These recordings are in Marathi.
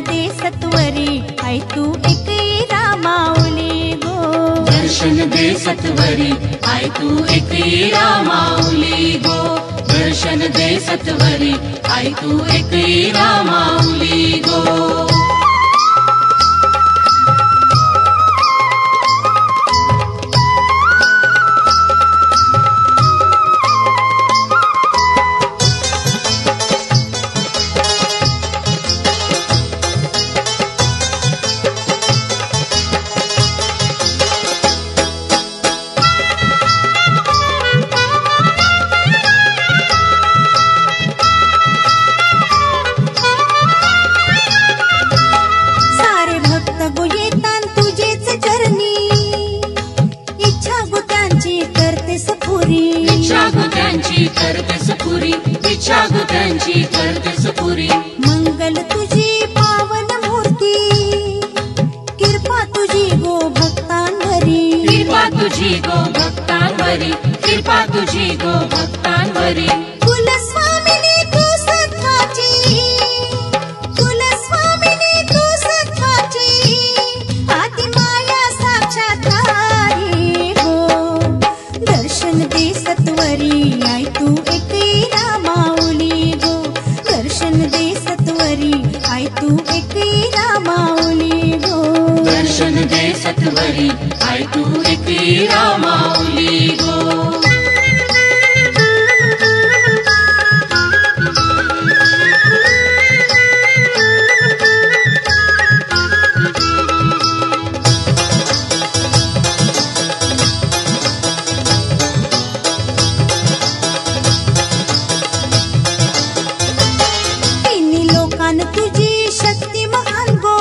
दे सत्वरी आई तू एकवीरा माऊली गो। दर्शन दे सत्वरी आई तू एकवीरा माऊली गो। दर्शन दे सत्वरी आई तू एकवीरा माऊली गो। इच्छा गो त्यांची करतेस पुरी। मंगल तुझी पावन मूर्ती कृपा तुझी गो भक्तांवरी। कृपा तुझी गो भक्तांवरी। कृपा तुझी गो भक्तांवरी। कुलस्वामिनी तू सखाची कुलस्वामिनी तू सखाची आदि माया साक्षात्कारी गो। दर्शन दे सत्वरी आई तू एकवीरा माऊली गो। दर्शन दे सत्वरी आई तू एकवीरा माऊली गो। दर्शन दे सत्वरी आई तू एकवीरा माऊली गो। तुझी शक्ती महान गो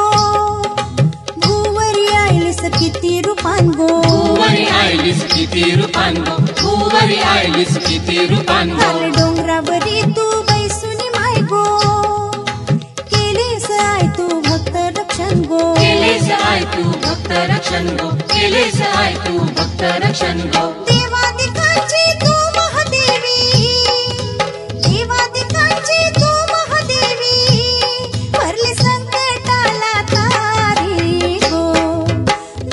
भूवरी आईलिस किती रूपान गो। भूवरी आईलिस किती रूपान गो। भूवरी आईलिस किती रूपान गो। काल डोंगरावरी तू बैसुनी माय गो केलेस आय तू भक्त रक्षण गो। केलेस आय तू भक्त रक्षण गो। केलेस आय तू भक्त रक्षण गो। देवादिकांची तू महादेवी देवादिकांची तू महादेवी भरले संकटाला तारी गो।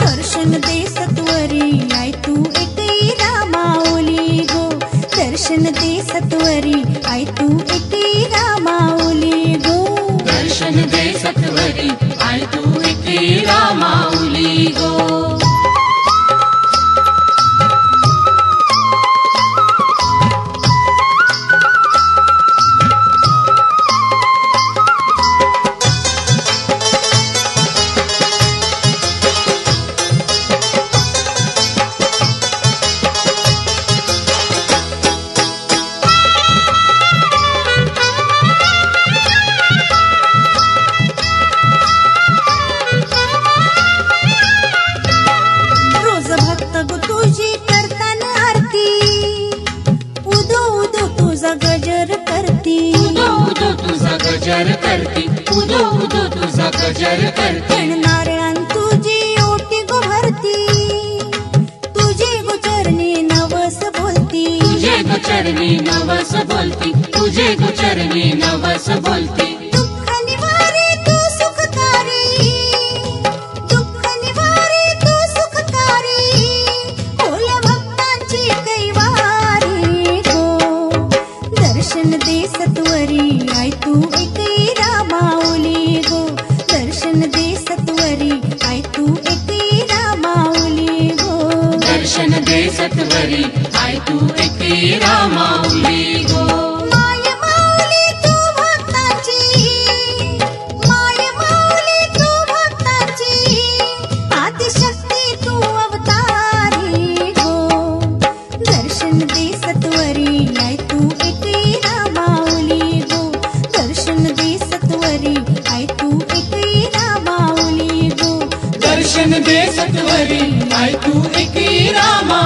दर्शन दे सत्वरी आई तू एकवीरा माऊली गो। दर्शन दे सत्वरी आई तू एकवीरा माऊली गो। दर्शन दे सत्वरी आई तू एकवीरा माऊली गो। गजर करती उदो उदो तुझा गजर करती। नारायण तुझी ओटी गो भरती तुझे गोचरणी नवस बोलती। तुझे गोचरणी नवस बोलती। तुझे गोचरणी नवस बोलती। दुःख निवारी तू सुखकारी दुःख निवारी तू सुखकारी भोल्या भक्तांची कैवारी गो। दर्शन दे सत्वरी आई तू एकवीरा माऊली गो। दर्शन दे सत्वरी आई तू एकवीरा माऊली गो। दर्शन दे सत्वरी आई तू एकवीरा माऊली गो। माय माऊली तू भक्ताची माय माऊली तू भक्ताची आदिशक्ती तू अवतारी गो। दर्शन दे सत्वरी आई तू एकवीरा माऊली गो। दर्शन दे सत्वरी आई तू एकवीरा माऊली गो। दर्शन दे सत्वरी आई तू एकवीरा माऊली गो।